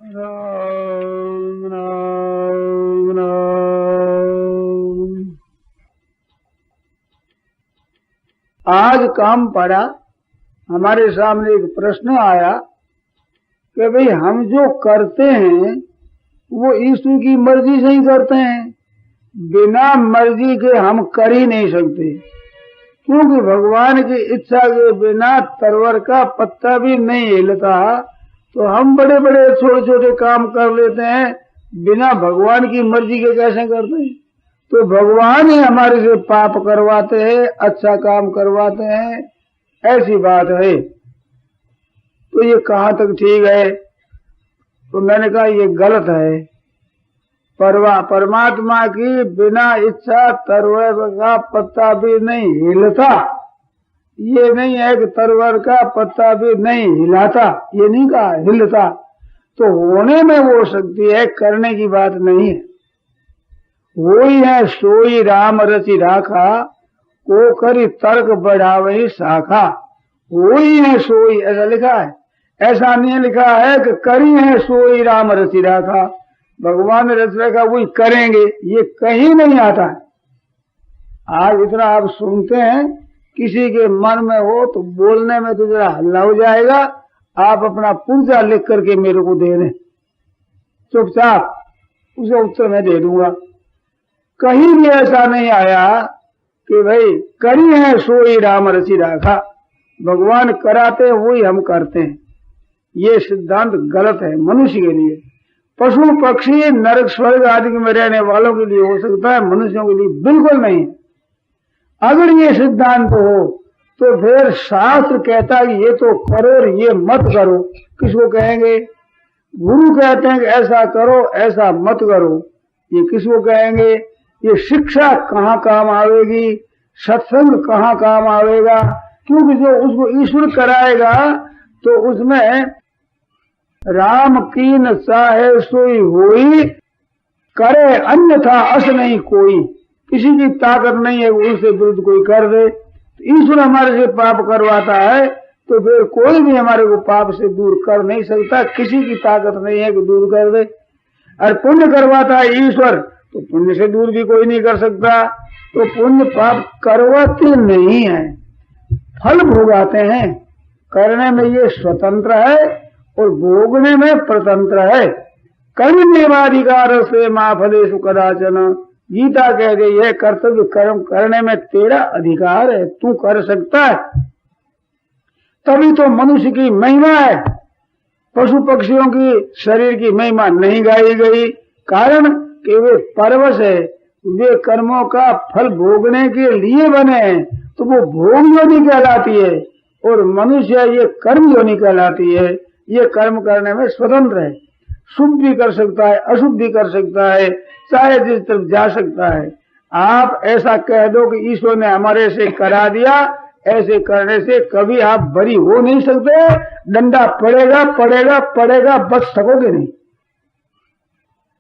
राम राम राम। आज काम पड़ा, हमारे सामने एक प्रश्न आया कि भाई हम जो करते हैं वो ईश्वर की मर्जी से ही करते हैं, बिना मर्जी के हम कर ही नहीं सकते, क्योंकि भगवान की इच्छा के बिना तरवर का पत्ता भी नहीं हिलता। तो हम बड़े बड़े छोटे छोटे काम कर लेते हैं, बिना भगवान की मर्जी के कैसे करते हैं? तो भगवान ही हमारे से पाप करवाते हैं, अच्छा काम करवाते हैं, ऐसी बात है। तो ये कहाँ तक ठीक है? तो मैंने कहा ये गलत है। परमात्मा की बिना इच्छा तरवर का पत्ता भी नहीं हिलता, ये नहीं है कि तरवर का पत्ता भी नहीं हिलाता, ये नहीं कहा हिलता। तो होने में वो शक्ति है, करने की बात नहीं है। वही है सोई राम रचि राखा, को करी तर्क बढ़ावही शाखा। वही है सोई, ऐसा लिखा है, ऐसा नहीं लिखा है कि करी है सोई राम रचि राखा, भगवान ने रच रखा वही करेंगे, ये कहीं नहीं आता है। आज इतना आप सुनते हैं, किसी के मन में हो तो बोलने में तो जरा हल्ला हो जाएगा, आप अपना पुर्जा लिख करके मेरे को दे दें, चुपचाप उसे उत्तर मैं दे दूंगा। कहीं भी ऐसा नहीं आया कि भाई करी है सोई राम रचि राखा, भगवान कराते हैं वही हम करते हैं। ये सिद्धांत गलत है मनुष्य के लिए। पशु पक्षी नरक स्वर्ग आदि में रहने वालों के लिए हो सकता है, मनुष्यों के लिए बिल्कुल नहीं। अगर ये सिद्धांत हो तो फिर शास्त्र कहता है कि ये तो करो और ये मत करो, किसको कहेंगे? गुरु कहते हैं कि ऐसा करो ऐसा मत करो, ये किसको कहेंगे? ये शिक्षा कहाँ काम आवेगी, सत्संग कहाँ काम आवेगा? क्योंकि जो उसको ईश्वर कराएगा तो उसमें राम कीन चाहे सोई होई, करे अन्यथा अस नहीं कोई। किसी की ताकत नहीं है उससे विरुद्ध कोई कर दे। तो ईश्वर हमारे से पाप करवाता है तो फिर कोई भी हमारे को पाप से दूर कर नहीं सकता, किसी की ताकत नहीं है कि दूर कर दे। और पुण्य करवाता है ईश्वर, तो पुण्य से दूर भी कोई नहीं कर सकता। तो पुण्य पाप करवाते नहीं है, फल भोगाते हैं। करने में ये स्वतंत्र है और भोगने में प्रतंत्र है। कर्मण्येवाधिकार से मा फलेषु कदाचन, गीता कह गई है कर्तव्य कर्म करने में तेरा अधिकार है, तू कर सकता है। तभी तो मनुष्य की महिमा है, पशु पक्षियों की शरीर की महिमा नहीं गाई गई, कारण कि वे परवश है, वे कर्मों का फल भोगने के लिए बने हैं, तो वो भोग योनि कहलाती है। और मनुष्य ये कर्म योनि कहलाती है। ये कर्म करने में स्वतंत्र है, शुभ भी कर सकता है, अशुभ भी कर सकता है, चाहे जिस तरफ जा सकता है। आप ऐसा कह दो कि ईश्वर ने हमारे से करा दिया, ऐसे करने से कभी आप बरी हो नहीं सकते। डंडा पड़ेगा पड़ेगा पड़ेगा, बच सकोगे नहीं।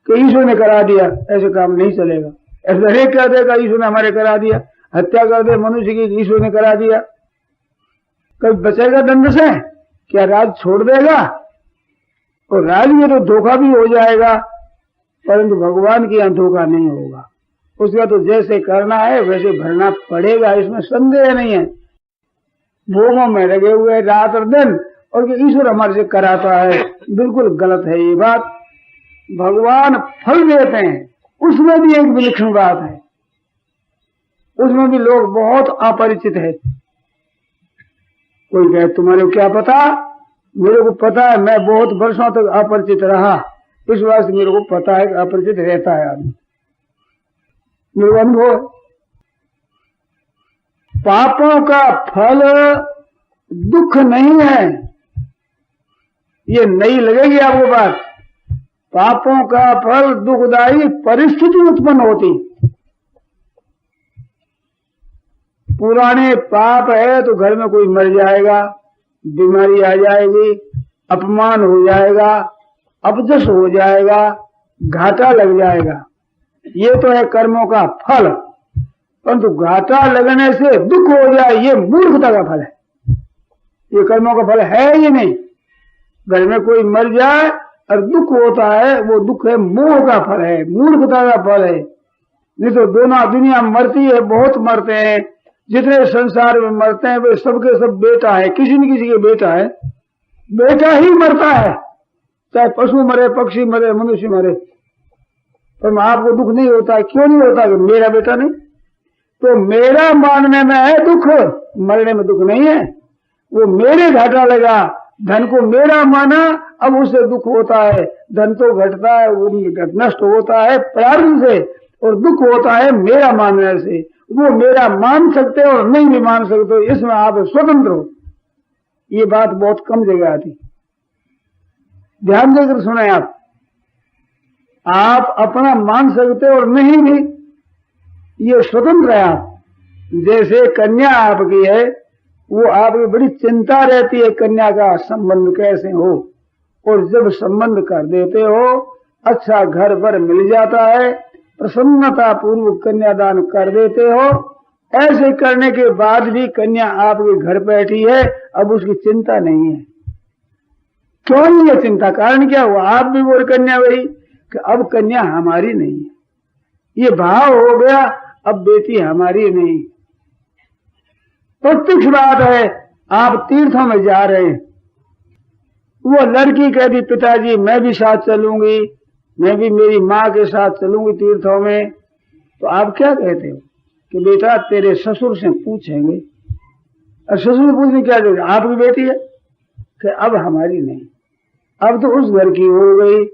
कि ईश्वर ने करा दिया, ऐसे काम नहीं चलेगा। ऐसा नहीं कह देगा ईश्वर ने हमारे करा दिया, हत्या कर दे मनुष्य की, ईश्वर ने करा दिया, कभी बचेगा दंड से? क्या राज छोड़ देगा? और राज में तो धोखा भी हो जाएगा, परंतु भगवान के यहाँ धोखा नहीं होगा। उसका तो जैसे करना है वैसे भरना पड़ेगा, इसमें संदेह नहीं है। भोगों में लगे हुए रात और दिन, और कि ईश्वर हमारे से कराता है, बिल्कुल गलत है ये बात। भगवान फल देते हैं, उसमें भी एक विलक्षण बात है, उसमें भी लोग बहुत अपरिचित है। कोई कहे तुम्हारे को क्या पता? मेरे को पता है, मैं बहुत वर्षों तक अपरिचित रहा, इस वास्ते मेरे को पता है कि अपरिचित रहता है आदमी, मेरे अनुभव। पापों का फल दुख नहीं है, ये नहीं लगेगी आपको बात। पापों का फल दुखदायी परिस्थिति उत्पन्न होती। पुराने पाप है तो घर में कोई मर जाएगा, बीमारी आ जाएगी, अपमान हो जाएगा, अपजस हो जाएगा, घाटा लग जाएगा, ये तो है कर्मों का फल। परंतु घाटा लगने से दुख हो जाए, ये मूर्खता का फल है, ये कर्मों का फल है ही नहीं। घर में कोई मर जाए और दुख होता है वो दुख है मोह का फल है, मूर्खता का फल है। नहीं तो दोनों दुनिया मरती है, बहुत मरते हैं, जितने संसार में मरते हैं वे सबके सब बेटा है, किसी न किसी के बेटा है, बेटा ही मरता है, चाहे पशु मरे, पक्षी मरे, मनुष्य मरे। पर आपको दुख नहीं होता है, क्यों नहीं होता कि मेरा बेटा नहीं? तो मेरा मानने में है दुख, मरने में दुख नहीं है। वो मेरे घाटा लगा, धन को मेरा माना, अब उससे दुख होता है। धन तो घटता है, वो नष्ट होता है प्रारंभ से, और दुख होता है मेरा मानने से। वो मेरा मान सकते हो और नहीं भी मान सकते हो, इसमें आप स्वतंत्र हो। ये बात बहुत कम जगह आती, ध्यान देकर सुने आप अपना मान सकते हो और नहीं भी, ये स्वतंत्र है आप। जैसे कन्या आपकी है, वो आपकी बड़ी चिंता रहती है कन्या का संबंध कैसे हो, और जब संबंध कर देते हो, अच्छा घर पर मिल जाता है, प्रसन्नता पूर्वक कन्यादान कर देते हो। ऐसे करने के बाद भी कन्या आपके घर बैठी है, अब उसकी चिंता नहीं है। क्यों नहीं है चिंता? कारण क्या हुआ? आप भी बोल कन्या वही कि अब कन्या हमारी नहीं है, ये भाव हो गया, अब बेटी हमारी नहीं। प्रत्यक्ष बात है, आप तीर्थों में जा रहे हैं, वो लड़की कहती पिताजी मैं भी साथ चलूंगी, मैं भी मेरी माँ के साथ चलूंगी तीर्थों में, तो आप क्या कहते हो कि बेटा तेरे ससुर से पूछेंगे। और ससुर पूछने क्या देगा? आपकी बेटी है कि अब हमारी नहीं, अब तो उस घर की हो गई,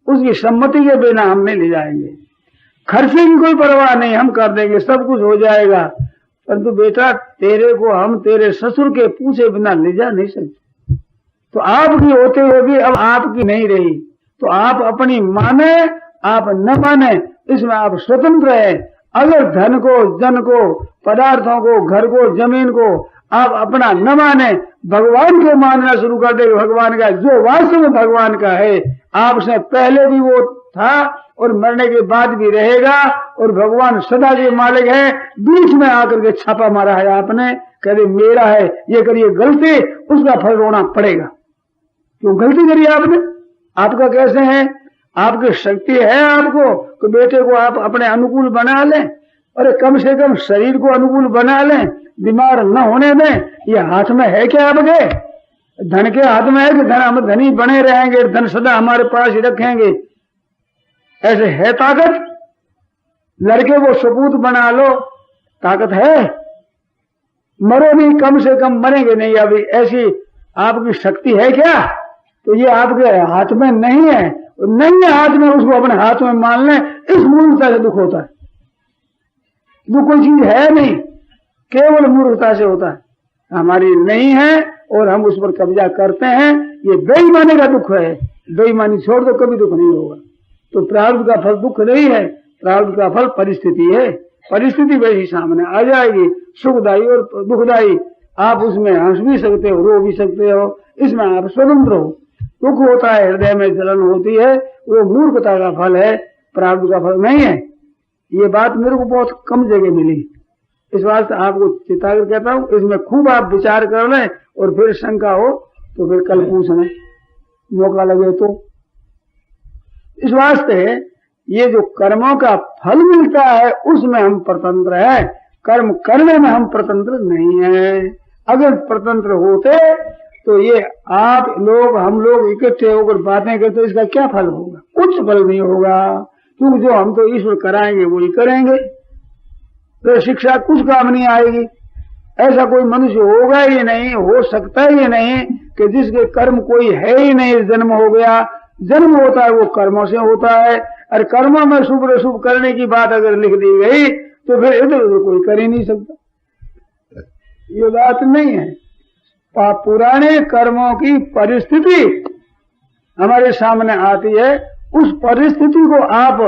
उसकी सम्मति के बिना हम नहीं ले जाएंगे, खर्चे की कोई परवाह नहीं, हम कर देंगे, सब कुछ हो जाएगा, परंतु बेटा तेरे को हम तेरे ससुर के पूछे बिना ले जा नहीं सकते। तो आपकी होते हुए भी अब आपकी नहीं रही, तो आप अपनी माने आप न माने, इसमें आप स्वतंत्र है। अगर धन को, जन को, पदार्थों को, घर को, जमीन को आप अपना न माने, भगवान को मानना शुरू कर दे, भगवान का जो वास्तव में भगवान का है, आपसे पहले भी वो था और मरने के बाद भी रहेगा, और भगवान सदा के मालिक है। बीच में आकर के छापा मारा है आपने, कहते मेरा है, ये करिए गलती, उसका फल रोना पड़ेगा। क्यों गलती करी आपने? आपका कैसे है? आपकी शक्ति है आपको कि बेटे को आप अपने अनुकूल बना लें, अरे कम से कम शरीर को अनुकूल बना लें, बीमार न होने दें। ये हाथ में है क्या आपके? धन के हाथ में है कि धन हम धनी बने रहेंगे, धन सदा हमारे पास ही रखेंगे? ऐसे है ताकत? लड़के को सपूत बना लो, ताकत है? मरो भी, कम से कम मरेंगे नहीं। अभी ऐसी आपकी शक्ति है क्या? तो ये आपके हाथ में नहीं है, नहीं है हाथ में, उसको अपने हाथ में मान लें। इस मूर्खता से दुख होता है। दुख कोई चीज है नहीं, केवल मूर्खता से होता है। हमारी नहीं है और हम उस पर कब्जा करते हैं, ये बेईमानी का दुख है। बेईमानी छोड़ दो, कभी दुख नहीं होगा। तो प्रारब्ध का फल दुख नहीं है, प्रारब्ध का फल परिस्थिति है। परिस्थिति वैसी सामने आ जाएगी, सुखदायी और दुखदायी। आप उसमें हंस भी सकते हो, रो भी सकते हो, इसमें आप स्वतंत्र हो। दुख होता है, हृदय में जलन होती है, वो मूर्खता का फल है, प्रारब्ध का फल नहीं है। ये बात मेरे को बहुत कम जगह मिली, इस बात से आपको चिताकर कहता हूं, इसमें खूब आप विचार कर लें, और फिर शंका हो तो फिर कल पूछ लें, मौका लगे तो। इस वास्ते ये जो कर्मों का फल मिलता है उसमें हम स्वतंत्र है, कर्म करने में हम स्वतंत्र नहीं है। अगर स्वतंत्र होते तो ये आप लोग, हम लोग इकट्ठे होकर बातें करते, इसका क्या फल होगा? कुछ फल नहीं होगा, क्योंकि जो हम तो ईश्वर कराएंगे वही करेंगे, तो शिक्षा कुछ काम नहीं आएगी। ऐसा कोई मनुष्य होगा ही नहीं, हो सकता ही नहीं कि जिसके कर्म कोई है ही नहीं, जन्म हो गया। जन्म होता है वो कर्मों से होता है, और कर्मों में शुभ अशुभ करने की बात अगर लिख दी गई तो फिर इधर उधर कोई कर ही नहीं सकता। ये बात नहीं है। पुराने कर्मों की परिस्थिति हमारे सामने आती है, उस परिस्थिति को आप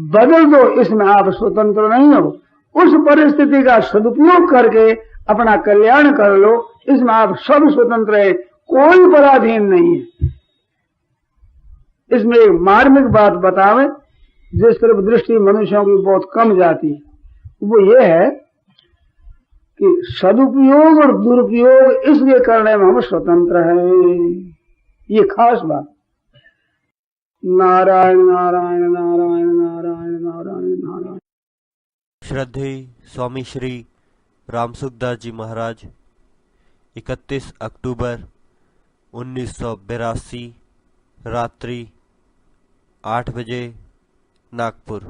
बदल दो, इसमें आप स्वतंत्र नहीं हो। उस परिस्थिति का सदुपयोग करके अपना कल्याण कर लो, इसमें आप सब स्वतंत्र है, कोई पराधीन नहीं है। इसमें एक मार्मिक बात बतावे, जिस तरफ दृष्टि मनुष्यों की बहुत कम जाती है, वो ये है कि सदुपयोग और दुरुपयोग इसलिए करने में हम स्वतंत्र हैं। ये खास बात। नारायण नारायण नारायण नारायण नारायण नारायण। श्रद्धेय स्वामी श्री रामसुखदास जी महाराज 31 अक्टूबर 1982 रात्रि 8 बजे नागपुर।